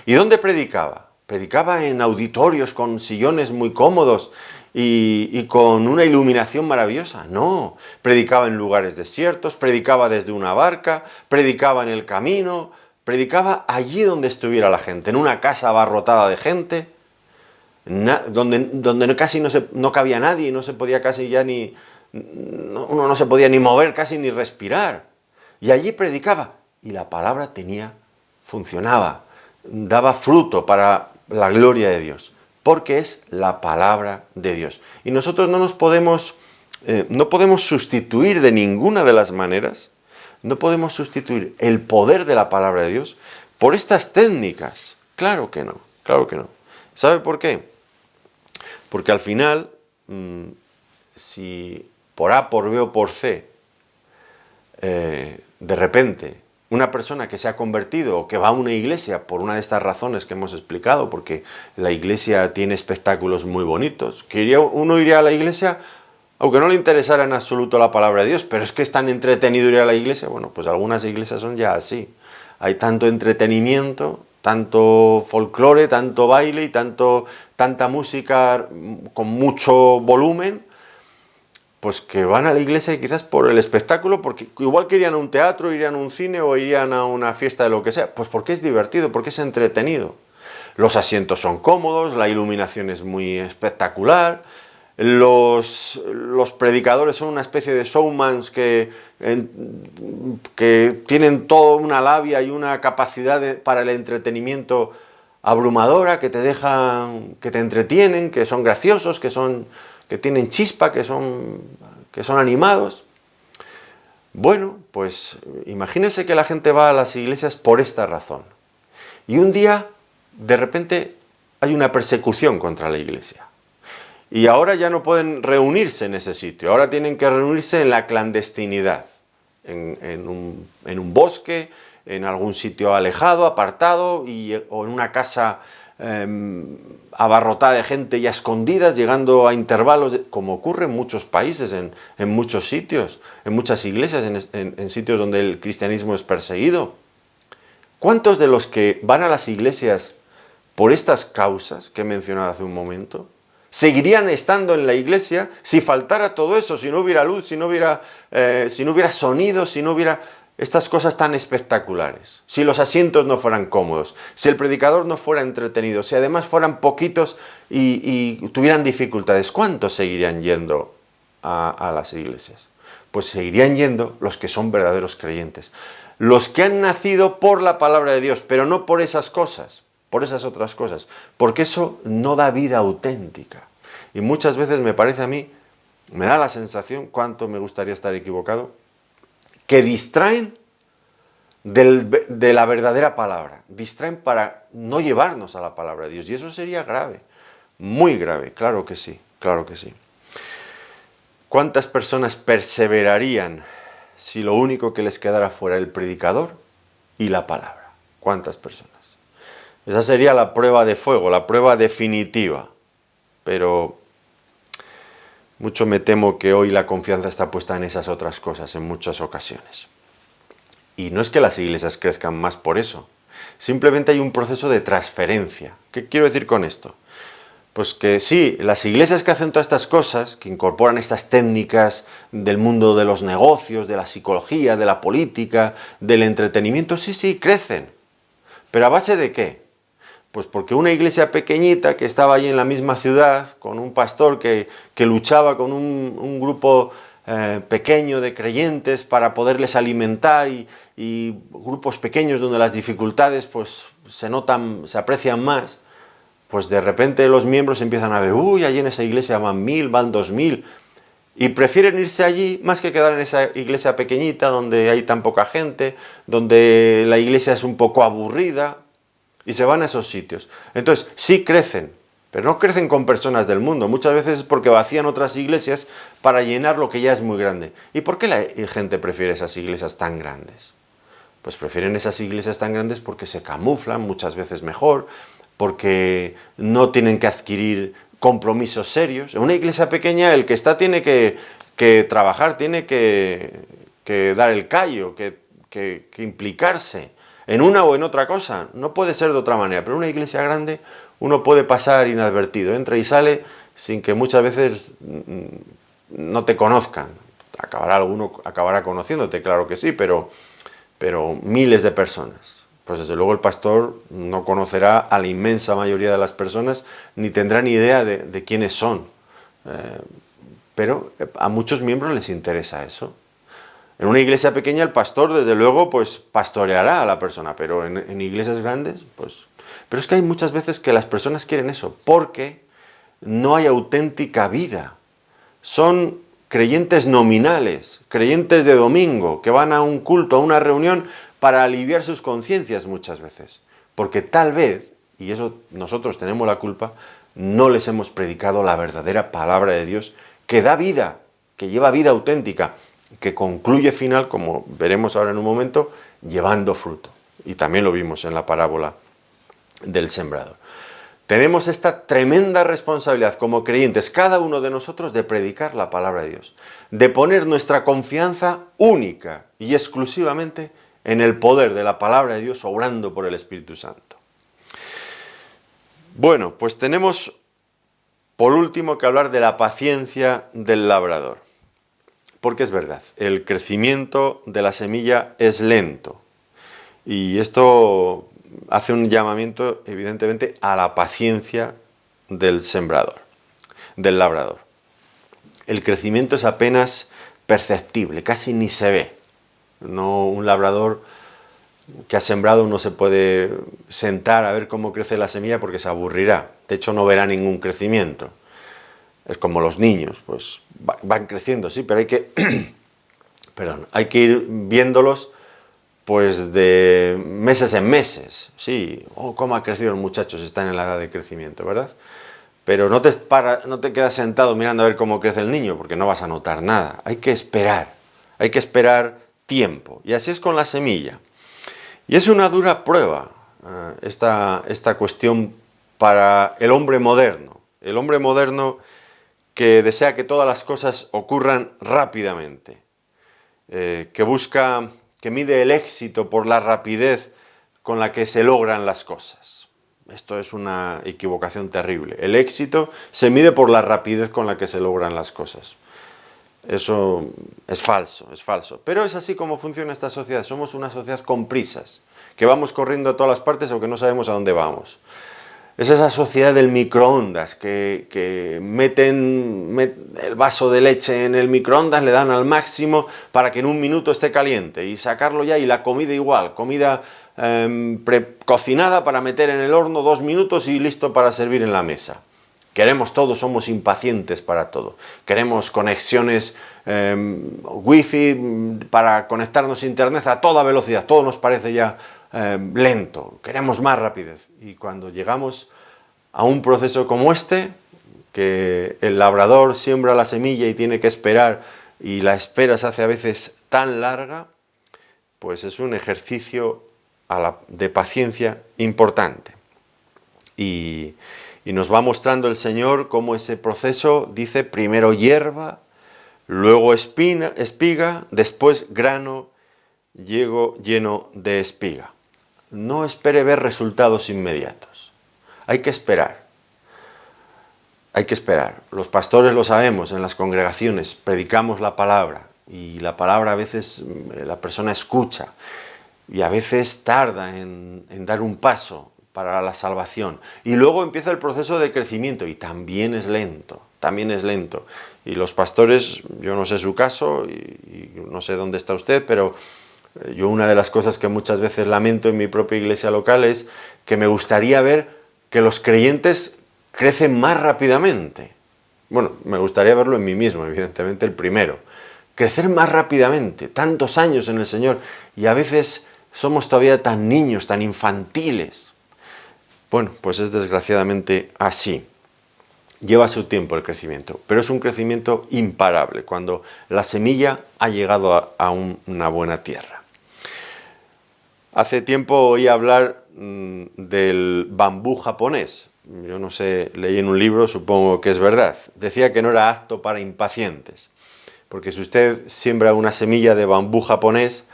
¿Y dónde predicaba? Predicaba en auditorios con sillones muy cómodos y con una iluminación maravillosa. No, predicaba en lugares desiertos, predicaba desde una barca, predicaba en el camino, predicaba allí donde estuviera la gente, en una casa abarrotada de gente, donde casi no cabía nadie, no se podía casi ya ni... uno no se podía ni mover, casi ni respirar. Y allí predicaba, y la palabra funcionaba, daba fruto para la gloria de Dios, porque es la palabra de Dios. Y nosotros no podemos sustituir de ninguna de las maneras, no podemos sustituir el poder de la palabra de Dios por estas técnicas. Claro que no, claro que no. ¿Sabe por qué? Porque al final, si por A, por B o por C, de repente, una persona que se ha convertido o que va a una iglesia por una de estas razones que hemos explicado, porque la iglesia tiene espectáculos muy bonitos, que uno iría a la iglesia aunque no le interesara en absoluto la palabra de Dios, pero es que es tan entretenido ir a la iglesia. Bueno, pues algunas iglesias son ya así. Hay tanto entretenimiento, tanto folclore, tanto baile y tanta música con mucho volumen, pues que van a la iglesia y quizás por el espectáculo, porque igual que irían a un teatro, irían a un cine o irían a una fiesta de lo que sea, pues porque es divertido, porque es entretenido. Los asientos son cómodos, la iluminación es muy espectacular, los predicadores son una especie de showmans que tienen toda una labia y una capacidad para el entretenimiento abrumadora, que te dejan, que te entretienen, que son graciosos, que tienen chispa, que son animados. Bueno, pues imagínense que la gente va a las iglesias por esta razón. Y un día, de repente, hay una persecución contra la iglesia. Y ahora ya no pueden reunirse en ese sitio, ahora tienen que reunirse en la clandestinidad, en un bosque, en algún sitio alejado, apartado, o en una casa abarrotada de gente y a escondidas, llegando a intervalos, como ocurre en muchos países, en muchos sitios, en muchas iglesias, en sitios donde el cristianismo es perseguido. ¿Cuántos de los que van a las iglesias por estas causas que he mencionado hace un momento seguirían estando en la iglesia si faltara todo eso, si no hubiera luz, si no hubiera sonido, si no hubiera estas cosas tan espectaculares, si los asientos no fueran cómodos, si el predicador no fuera entretenido, si además fueran poquitos y tuvieran dificultades? ¿Cuántos seguirían yendo a las iglesias? Pues seguirían yendo los que son verdaderos creyentes, los que han nacido por la palabra de Dios, pero no por esas cosas, por esas otras cosas, porque eso no da vida auténtica. Y muchas veces me parece a mí, me da la sensación, cuánto me gustaría estar equivocado, que distraen de la verdadera palabra, distraen para no llevarnos a la palabra de Dios, y eso sería grave, muy grave, claro que sí, claro que sí. ¿Cuántas personas perseverarían si lo único que les quedara fuera el predicador y la palabra? ¿Cuántas personas? Esa sería la prueba de fuego, la prueba definitiva. Pero mucho me temo que hoy la confianza está puesta en esas otras cosas en muchas ocasiones. Y no es que las iglesias crezcan más por eso. Simplemente hay un proceso de transferencia. ¿Qué quiero decir con esto? Pues que sí, las iglesias que hacen todas estas cosas, que incorporan estas técnicas del mundo de los negocios, de la psicología, de la política, del entretenimiento, sí, crecen. ¿Pero a base de qué? Pues porque una iglesia pequeñita que estaba allí en la misma ciudad, con un pastor que luchaba con un grupo pequeño de creyentes para poderles alimentar y grupos pequeños donde las dificultades pues se aprecian más, pues de repente los miembros empiezan a ver, allí en esa iglesia van 1000, van 2000, y prefieren irse allí más que quedar en esa iglesia pequeñita donde hay tan poca gente, donde la iglesia es un poco aburrida, y se van a esos sitios. Entonces, sí crecen, pero no crecen con personas del mundo. Muchas veces es porque vacían otras iglesias para llenar lo que ya es muy grande. ¿Y por qué la gente prefiere esas iglesias tan grandes? Pues prefieren esas iglesias tan grandes porque se camuflan muchas veces mejor, porque no tienen que adquirir compromisos serios. En una iglesia pequeña el que está tiene que trabajar, tiene que dar el callo, que implicarse en una o en otra cosa. No puede ser de otra manera, pero en una iglesia grande uno puede pasar inadvertido, entra y sale sin que muchas veces no te conozcan. Alguno acabará conociéndote, claro que sí, pero miles de personas. Pues desde luego el pastor no conocerá a la inmensa mayoría de las personas, ni tendrá ni idea de quiénes son. Pero a muchos miembros les interesa eso. En una iglesia pequeña el pastor, desde luego, pues pastoreará a la persona, pero en iglesias grandes, pues... Pero es que hay muchas veces que las personas quieren eso, porque no hay auténtica vida. Son creyentes nominales, creyentes de domingo, que van a un culto, a una reunión, para aliviar sus conciencias muchas veces. Porque tal vez, y eso nosotros tenemos la culpa, no les hemos predicado la verdadera palabra de Dios, que da vida, que lleva vida auténtica, que concluye final, como veremos ahora en un momento, llevando fruto. Y también lo vimos en la parábola del sembrador. Tenemos esta tremenda responsabilidad como creyentes, cada uno de nosotros, de predicar la palabra de Dios, de poner nuestra confianza única y exclusivamente en el poder de la palabra de Dios obrando por el Espíritu Santo. Bueno, pues tenemos por último que hablar de la paciencia del labrador. Porque es verdad, el crecimiento de la semilla es lento. Y esto hace un llamamiento, evidentemente, a la paciencia del sembrador, del labrador. El crecimiento es apenas perceptible, casi ni se ve. No, un labrador que ha sembrado no se puede sentar a ver cómo crece la semilla porque se aburrirá. De hecho, no verá ningún crecimiento. Es como los niños, pues van creciendo, sí, pero hay que, hay que ir viéndolos pues de meses en meses. Sí, cómo ha crecido el muchacho si está en la edad de crecimiento, ¿verdad? Pero no te quedas sentado mirando a ver cómo crece el niño, porque no vas a notar nada. Hay que esperar tiempo. Y así es con la semilla. Y es una dura prueba esta cuestión para el hombre moderno. El hombre moderno que desea que todas las cosas ocurran rápidamente, que mide el éxito por la rapidez con la que se logran las cosas. Esto es una equivocación terrible. El éxito se mide por la rapidez con la que se logran las cosas. Eso es falso, es falso. Pero es así como funciona esta sociedad. Somos una sociedad con prisas, que vamos corriendo a todas las partes o que no sabemos a dónde vamos. Es esa sociedad del microondas, que meten el vaso de leche en el microondas, le dan al máximo para que en un minuto esté caliente y sacarlo ya, y la comida igual, comida precocinada para meter en el horno 2 minutos y listo para servir en la mesa. Queremos todo, somos impacientes para todo. Queremos conexiones wifi para conectarnos a internet a toda velocidad, todo nos parece ya lento, queremos más rapidez. Y cuando llegamos a un proceso como este, que el labrador siembra la semilla y tiene que esperar, y la espera se hace a veces tan larga, pues es un ejercicio de paciencia importante. Y nos va mostrando el Señor cómo ese proceso, dice, primero hierba, luego espiga, después grano lleno de espiga. No espere ver resultados inmediatos. Hay que esperar. Hay que esperar. Los pastores lo sabemos, en las congregaciones predicamos la palabra, y la palabra a veces la persona escucha y a veces tarda en dar un paso para la salvación. Y luego empieza el proceso de crecimiento y también es lento, Y los pastores, yo no sé su caso y no sé dónde está usted, pero yo una de las cosas que muchas veces lamento en mi propia iglesia local es que me gustaría ver que los creyentes crecen más rápidamente. Bueno, me gustaría verlo en mí mismo, evidentemente el primero. Crecer más rápidamente, tantos años en el Señor, y a veces somos todavía tan niños, tan infantiles. Bueno, pues es desgraciadamente así. Lleva su tiempo el crecimiento, pero es un crecimiento imparable cuando la semilla ha llegado a una buena tierra. Hace tiempo oí hablar del bambú japonés. Yo no sé, leí en un libro, supongo que es verdad. Decía que no era apto para impacientes, porque si usted siembra una semilla de bambú japonés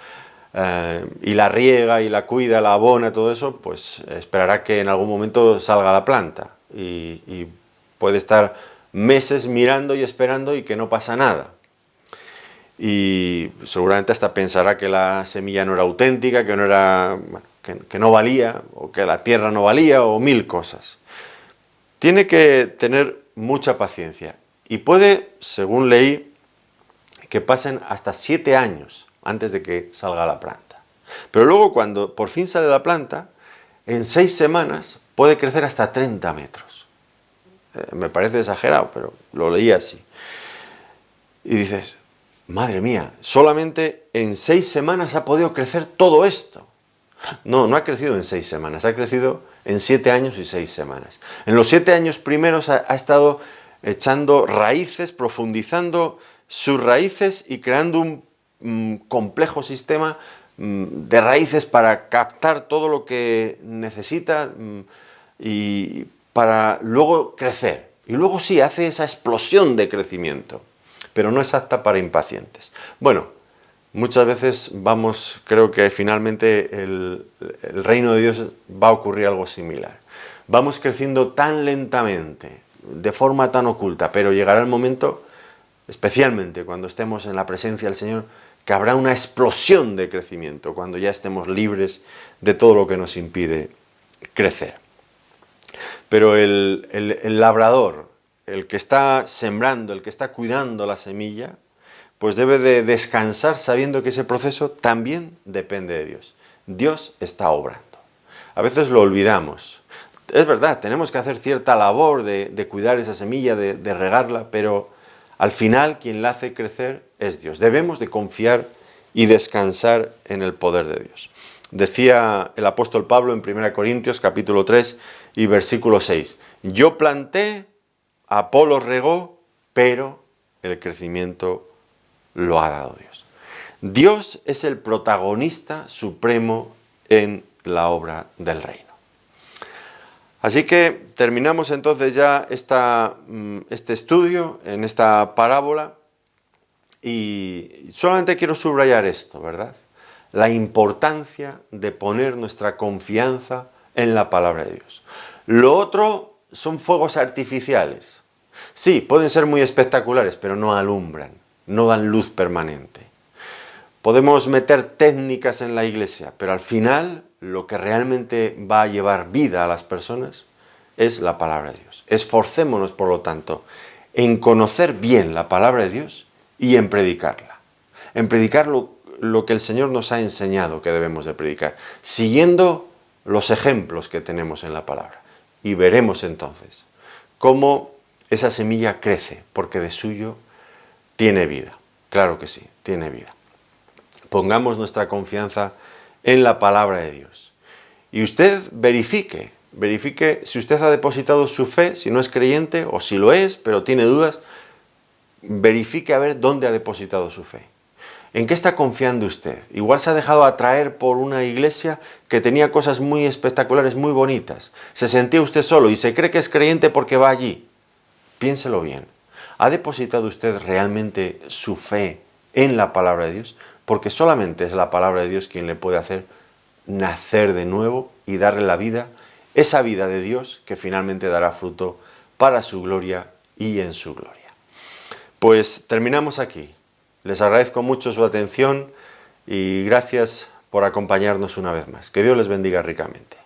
y la riega y la cuida, la abona, todo eso, pues esperará que en algún momento salga la planta y puede estar meses mirando y esperando y que no pasa nada. Y seguramente hasta pensará que la semilla no era auténtica, que no era, bueno, que no valía, o que la tierra no valía, o mil cosas. Tiene que tener mucha paciencia. Y puede, según leí, que pasen hasta 7 años antes de que salga la planta. Pero luego, cuando por fin sale la planta, en 6 semanas puede crecer hasta 30 metros. Me parece exagerado, pero lo leí así. Y dices, madre mía, solamente en 6 semanas ha podido crecer todo esto. No, no ha crecido en 6 semanas, ha crecido en 7 años y 6 semanas. En los 7 años primeros ha estado echando raíces, profundizando sus raíces y creando un complejo sistema de raíces para captar todo lo que necesita y para luego crecer. Y luego sí, hace esa explosión de crecimiento, pero no es apta para impacientes. Bueno, muchas veces creo que finalmente el reino de Dios va a ocurrir algo similar. Vamos creciendo tan lentamente, de forma tan oculta, pero llegará el momento, especialmente cuando estemos en la presencia del Señor, que habrá una explosión de crecimiento, cuando ya estemos libres de todo lo que nos impide crecer. Pero el labrador, el que está sembrando, el que está cuidando la semilla, pues debe de descansar sabiendo que ese proceso también depende de Dios. Dios está obrando. A veces lo olvidamos. Es verdad, tenemos que hacer cierta labor de cuidar esa semilla, de regarla, pero al final quien la hace crecer es Dios. Debemos de confiar y descansar en el poder de Dios. Decía el apóstol Pablo en 1 Corintios capítulo 3 y versículo 6. Yo planté, Apolos regó, pero el crecimiento lo ha dado Dios. Dios es el protagonista supremo en la obra del reino. Así que terminamos entonces ya este estudio en esta parábola y solamente quiero subrayar esto, ¿verdad? La importancia de poner nuestra confianza en la palabra de Dios. Lo otro son fuegos artificiales. Sí, pueden ser muy espectaculares, pero no alumbran, no dan luz permanente. Podemos meter técnicas en la iglesia, pero al final lo que realmente va a llevar vida a las personas es la palabra de Dios. Esforcémonos, por lo tanto, en conocer bien la palabra de Dios y en predicarla. En predicar lo que el Señor nos ha enseñado que debemos de predicar, siguiendo los ejemplos que tenemos en la palabra. Y veremos entonces cómo esa semilla crece, porque de suyo tiene vida. Claro que sí, tiene vida. Pongamos nuestra confianza en la palabra de Dios. Y usted verifique si usted ha depositado su fe, si no es creyente o si lo es, pero tiene dudas, verifique a ver dónde ha depositado su fe. ¿En qué está confiando usted? Igual se ha dejado atraer por una iglesia que tenía cosas muy espectaculares, muy bonitas. Se sentía usted solo y se cree que es creyente porque va allí. Piénselo bien. ¿Ha depositado usted realmente su fe en la palabra de Dios? Porque solamente es la palabra de Dios quien le puede hacer nacer de nuevo y darle la vida, esa vida de Dios que finalmente dará fruto para su gloria y en su gloria. Pues terminamos aquí. Les agradezco mucho su atención y gracias por acompañarnos una vez más. Que Dios les bendiga ricamente.